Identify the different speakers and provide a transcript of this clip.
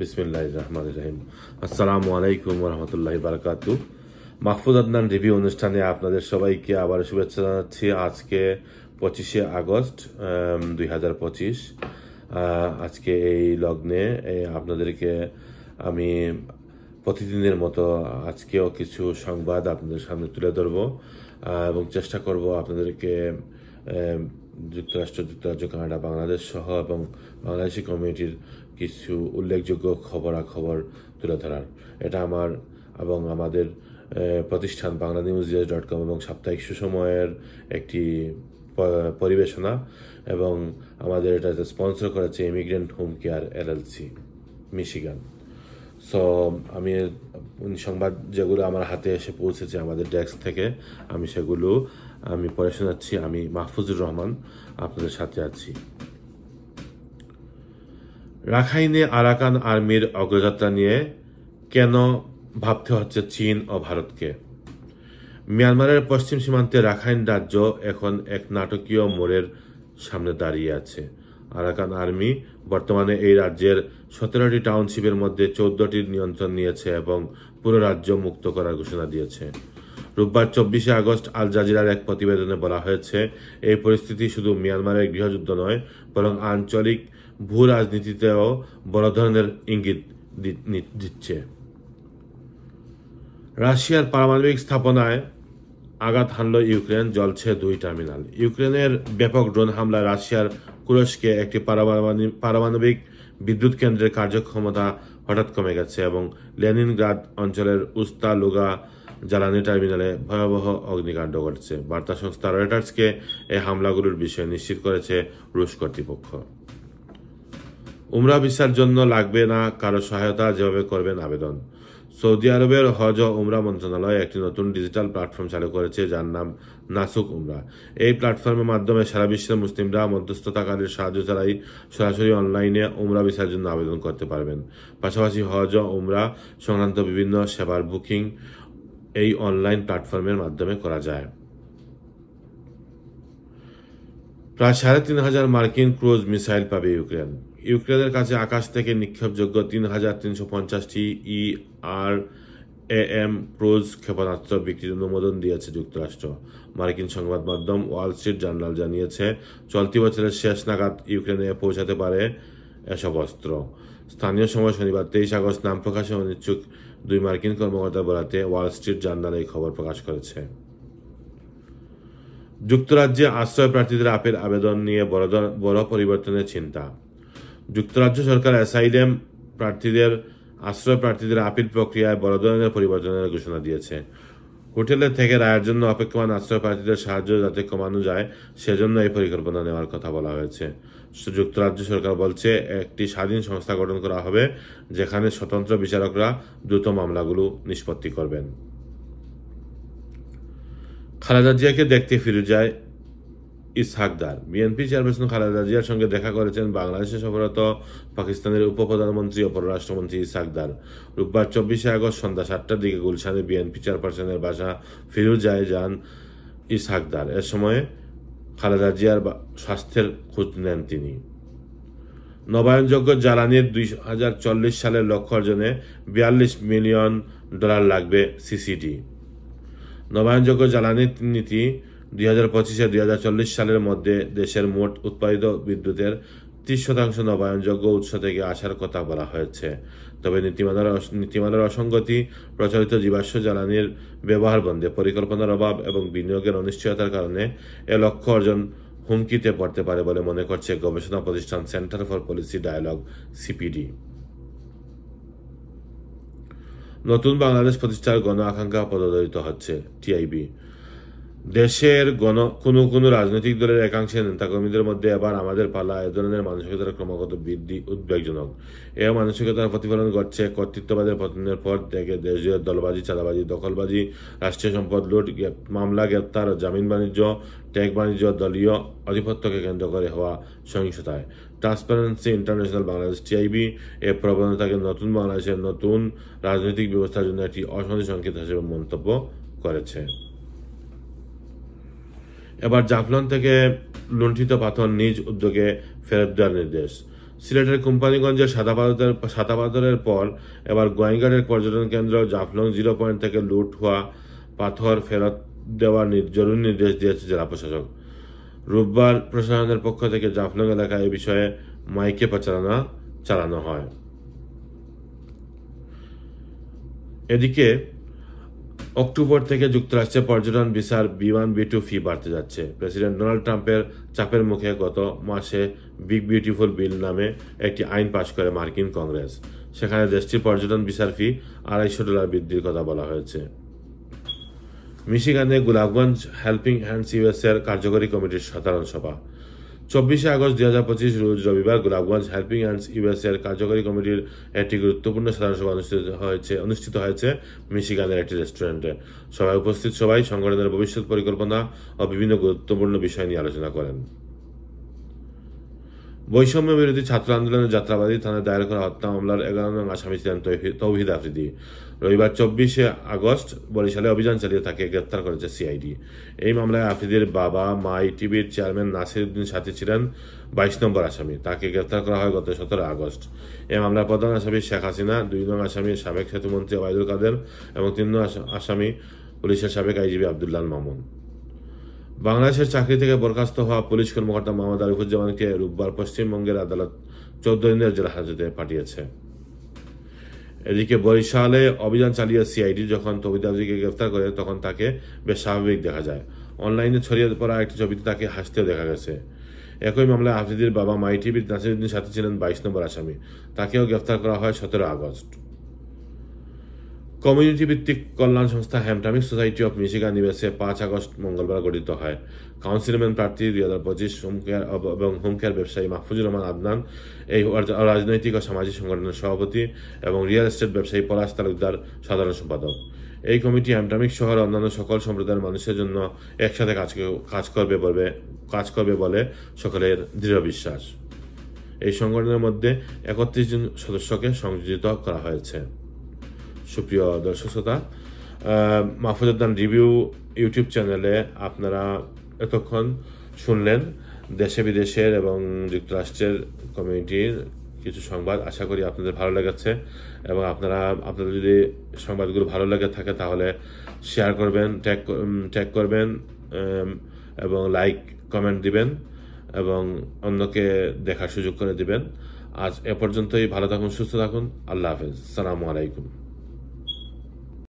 Speaker 1: বিসমিল্লাহির রহমানির রহিম। আসসালামু আলাইকুম ওয়া রাহমাতুল্লাহি ওয়া বারাকাতুহু। মাহফুজ আদনান রিভিউ অনুষ্ঠানে আপনাদের সবাইকে আবার শুভেচ্ছা জানাচ্ছি। আজকে 25শে আগস্ট 2025। আজকে এই লগ্নে আপনাদেরকে আমি প্রতিদিনের মতো আজকেও কিছু সংবাদ আপনাদের সামনে তুলে ধরব এবং চেষ্টা করব আপনাদেরকে যুক্তরাজ্য, কানাডা, বাংলাদেশ সহ এবং বাংলাদেশি কমিউনিটির কিছু উল্লেখযোগ্য খবরাখবর তুলে ধরার। এটা আমার এবং আমাদের প্রতিষ্ঠান BanglaNewsDesk.com এবং সাপ্তাহিক সুসময়ের একটি পরিবেশনা, এবং আমাদের এটাতে স্পন্সর করেছে immigrant home care LLC, Michigan. So আমি সংবাদ যেগুলো আমার হাতে এসে পৌঁছেছে আমাদের ডেস্ক থেকে, আমি সেগুলো পড়ে শোনাচ্ছি। আমি মাহফুজুর রহমান আপনাদের সাথে আছি। রাখাইনে আরাকান আর্মির অগ্রযাত্রা নিয়ে কেন ভাবতে হচ্ছে চীন ও ভারতকে? মিয়ানমারের পশ্চিম সীমান্তে রাখাইন রাজ্য এখন এক নাটকীয় মোড়ের সামনে দাঁড়িয়ে আছে। আরাকান আর্মি বর্তমানে এই রাজ্যের 17টি টাউনশিপের মধ্যে 14টির নিয়ন্ত্রণ নিয়েছে এবং পুরো রাজ্য মুক্ত করার ঘোষণা দিয়েছে। রোববার 24শে আগস্ট আল জাজিরার এক প্রতিবেদনে বলা হয়েছে, এই পরিস্থিতি শুধু মিয়ানমারের গৃহযুদ্ধ নয়, বরং আঞ্চলিক ভূ রাজনীতিতেও বড় ধরনের ইঙ্গিত দিচ্ছে। রাশিয়ার পারমাণবিক স্থাপনায় আঘাত হানল ইউক্রেন, জ্বলছে 2 টার্মিনাল। ইউক্রেনের ব্যাপক ড্রোন হামলায় রাশিয়ার কুরস্কে একটি পারমাণবিক বিদ্যুৎ কেন্দ্রের কার্যক্ষমতা হঠাৎ কমে গেছে এবং লেনিনগ্রাদ অঞ্চলের উস্তা লুগা জ্বালানি টার্মিনালে ভয়াবহ অগ্নিকাণ্ড ঘটছে। বার্তা সংস্থা রয়টার্সকে এই হামলাগুলোর বিষয়ে নিশ্চিত করেছে রুশ কর্তৃপক্ষ। উমরা ভিসার জন্য লাগবে না কারো সহায়তা, যেভাবে করবেন আবেদন। সৌদি আরবের হজ ও উমরা মন্ত্রণালয় একটি নতুন ডিজিটাল প্ল্যাটফর্ম চালু করেছে, যার নাম নাসুক উমরা। এই প্ল্যাটফর্মের মাধ্যমে সারা বিশ্বের মুসলিমরা মধ্যস্থতাকারীর সাহায্য ছাড়াই সরাসরি অনলাইনে উমরা ভিসার জন্য আবেদন করতে পারবেন। পাশাপাশি হজ ও উমরা সংক্রান্ত বিভিন্ন সেবার বুকিং এই অনলাইন প্ল্যাটফর্মের মাধ্যমে করা যায়। প্রায় 3,500 মার্কিন ক্রুজ মিসাইল পাবে ইউক্রেন। ইউক্রেনের কাছে আকাশ থেকে নিক্ষেপযোগ্য 3,350টি ERAM ক্রুজ ক্ষেপণাস্ত্র বিক্রির অনুমোদন দিয়েছে যুক্তরাষ্ট্র। মার্কিন সংবাদ মাধ্যম ওয়াল স্ট্রিট জার্নাল জানিয়েছে, চলতি বছরের শেষ নাগাদ ইউক্রেনে পৌঁছাতে পারে এসব অস্ত্র। স্থানীয় সময় শনিবার 23 আগস্ট নাম প্রকাশে অনিচ্ছুক 2 মার্কিন কর্মকর্তার বরাতে ওয়াল স্ট্রিট জার্নাল এই খবর প্রকাশ করেছে। যুক্তরাজ্যে আশ্রয় প্রার্থীদের আবেদন নিয়ে বড় পরিবর্তনের চিন্তা। যুক্তরাজ্য সরকার অ্যাসাইলাম আশ্রয় প্রার্থীদের আপিল প্রক্রিয়ায় বড় ধরনের পরিবর্তনের ঘোষণা দিয়েছে। হোটেলে থেকে রায়ের জন্য অপেক্ষমান আশ্রয় প্রার্থীদের সাহায্য যাতে কমানো যায়, সেজন্য এই পরিকল্পনা নেওয়ার কথা বলা হয়েছে। যুক্তরাজ্য সরকার বলছে, একটি স্বাধীন সংস্থা গঠন করা হবে যেখানে স্বতন্ত্র বিচারকরা দ্রুত মামলাগুলো নিষ্পত্তি করবেন। খালেদা জিয়াকে দেখতে ফিরে যায় ইসহাক দার। বিএনপি চেয়ারপারসন খালেদা জিয়ার সঙ্গে দেখা করেছেন বাংলাদেশে সফররত পাকিস্তানের উপপ্রধানমন্ত্রী ও পররাষ্ট্রমন্ত্রী ইসহাক দার। রোববার 24শে আগস্ট সন্ধ্যা 7টার দিকে গুলশানে বিএনপি চেয়ারপারসনের বাসা ফিরুজায় যান ইসহাক দার। এ সময় খালেদা জিয়ার স্বাস্থ্যের খোঁজ নেন তিনি। নবায়নযোগ্য জ্বালানির 2040 সালের লক্ষ্য অর্জনে $42 মিলিয়ন লাগবে CCD। নবায়নযোগ্য জ্বালানি নীতি 2025-2040 সালের মধ্যে দেশের মোট উৎপাদিত বিদ্যুতের 30% নবায়নযোগ্য উৎস থেকে আসার কথা বলা হয়েছে। তবে নীতিমালার অসঙ্গতি, প্রচলিত জীবাশ্ম জ্বালানির ব্যবহার বন্ধে পরিকল্পনার অভাব এবং বিনিয়োগের অনিশ্চয়তার কারণে এ লক্ষ্য অর্জন হুমকিতে পড়তে পারে বলে মনে করছে গবেষণা প্রতিষ্ঠান centre for policy dialogue CPD। নতুন বাংলাদেশ প্রতিষ্ঠার গণ আকাঙ্ক্ষা পদদলিত হচ্ছে TIB। দেশের কোনো রাজনৈতিক দলের একাংশের নেতাকর্মীদের মধ্যে এবার আমাদের পালা, এ ধরনের মানসিকতার ক্রমাগত বৃদ্ধি উদ্বেগজনক। এ মানসিকতার প্রতিফলন ঘটছে কর্তৃত্ববাদের পতনের পর থেকে দেশজুড়ে দলবাজি, চাঁদাবাজি, দখলবাজি, রাষ্ট্রীয় সম্পদ লুট, মামলা, গ্রেপ্তার, জামিন বাণিজ্য, ট্যাগ বাণিজ্য, দলীয় আধিপত্যকে কেন্দ্র করে হওয়া সহিংসতায়। ট্রান্সপারেন্সি ইন্টারন্যাশনাল বাংলাদেশ TIB এ প্রবণতাকে নতুন বাংলাদেশের নতুন রাজনৈতিক ব্যবস্থার জন্য একটি অশান্তি সংকেত হিসেবে মন্তব্য করেছে। এবার জাফলং থেকে লুণ্ঠিত পাথর নিজ উদ্যোগে ফেরত দেওয়ার নির্দেশ। সিলেটের কোম্পানিগঞ্জের সাদাপাথরের পর এবার গোয়াইনঘাটের পর্যটন কেন্দ্র জাফলং 0 পয়েন্ট থেকে লুট হওয়া পাথর ফেরত দেওয়ার জরুরি নির্দেশ দিয়েছে জেলা প্রশাসক। রোববার প্রশাসনের পক্ষ থেকে জাফলং এলাকায় এ বিষয়ে মাইকে প্রচারণা চালানো হয়। এদিকে অক্টোবর থেকে যুক্তরাষ্ট্রে পর্যটন ভিসার B1 B2 ফি বাড়তে যাচ্ছে। প্রেসিডেন্ট ডোনাল্ড ট্রাম্পের চাপের মুখে গত মাসে বিগ বিউটিফুল বিল নামে একটি আইন পাশ করে মার্কিন কংগ্রেস। সেখানে দেশটির পর্যটন ভিসার ফি $250 বৃদ্ধির কথা বলা হয়েছে। মিশিগানে গোলাপগঞ্জ হেল্পিং হ্যান্ডস ইউএসএর কার্যকরী কমিটির সাধারণ সভা 24 আগস্ট 2025 রোজ রবিবার গোলাপগঞ্জ হেল্পিং হ্যান্ডস ইউএসএর কার্যকরী কমিটির একটি গুরুত্বপূর্ণ সাধারণ সভা অনুষ্ঠিত হয়েছে মিশিগানের একটি রেস্টুরেন্টে। সভায় উপস্থিত সবাই সংগঠনের ভবিষ্যৎ পরিকল্পনা ও বিভিন্ন গুরুত্বপূর্ণ বিষয় নিয়ে আলোচনা করেন। বৈষম্য বিরোধী ছাত্র আন্দোলনের যাত্রাবাদী থানায় দায়ের করা হত্যা মামলার 11 নং আসামি ছিলেন তৌহিদ আফ্রিদি। রবিবার 24 আগস্ট বরিশালে অভিযান চালিয়ে তাকে গ্রেপ্তার করেছে সিআইডি। এই মামলায় আফ্রিদির বাবা মাই টিভির চেয়ারম্যান নাসির উদ্দিন সাথী ছিলেন 22 নম্বর আসামি। তাকে গ্রেপ্তার করা হয় গত 17 আগস্ট। এই মামলার প্রধান আসামি শেখ হাসিনা, 2 নং আসামি সাবেক সেতুমন্ত্রী ওবায়দুল কাদের এবং 3 নং আসামি পুলিশের সাবেক আইজিপি আব্দুল্লাহ মামুন। বাংলাদেশের চাকরি থেকে বরখাস্ত হওয়া পুলিশ কর্মকর্তা মোহাম্মদ আরিফুজ্জামানকে রোববার পশ্চিমবঙ্গের আদালত 14 দিনের জেল হাজতে পাঠিয়েছে। এদিকে বরিশালে অভিযান চালিয়ে সিআইডি যখন তৌহিদ আফ্রিদিকে গ্রেফতার করে তখন তাকে বেশ স্বাভাবিক দেখা যায়। অনলাইনে ছড়িয়ে পড়া একটি ছবিতে তাকে হাসতেও দেখা গেছে। একই মামলায় আফ্রিদির বাবা মাই টিভির নাসির উদ্দিন সাথী ছিলেন 22 নম্বর আসামি। তাকেও গ্রেফতার করা হয় 17 আগস্ট। কমিউনিটি ভিত্তিক কল্যাণ সংস্থা হ্যামটামিক society of Michigan USA 5 August মঙ্গলবার গঠিত হয়। কাউন্সিলম্যান প্রার্থী 2025 এবং হোম কেয়ার ব্যবসায়ী মাহফুজুর রহমান আদনান এই রাজনৈতিক ও সামাজিক সংগঠনের সভাপতি এবং রিয়েল এস্টেট ব্যবসায়ী পলাশ তালুকদার সাধারণ সম্পাদক। এই কমিটি হ্যামটামিক শহর অন্যান্য সকল সম্প্রদায়ের মানুষের জন্য একসাথে কাজ করবে বলে সকলের দৃঢ় বিশ্বাস। এই সংগঠনের মধ্যে 31 জন সদস্যকে সংযোজিত করা হয়েছে। সুপ্রিয় দর্শক শ্রোতা, মাহফুজ আদনান রিভিউ ইউটিউব চ্যানেলে আপনারা এতক্ষণ শুনলেন দেশে বিদেশের এবং যুক্তরাষ্ট্রের কমিউনিটির কিছু সংবাদ। আশা করি আপনাদের ভালো লেগেছে এবং আপনাদের যদি সংবাদগুলো ভালো লেগে থাকে তাহলে শেয়ার করবেন, ট্যাগ করবেন এবং লাইক কমেন্ট দিবেন এবং অন্যকে দেখার সুযোগ করে দিবেন। আজ এ পর্যন্তই। ভালো থাকুন, সুস্থ থাকুন। আল্লাহ হাফেজ। আসসালামু আলাইকুম।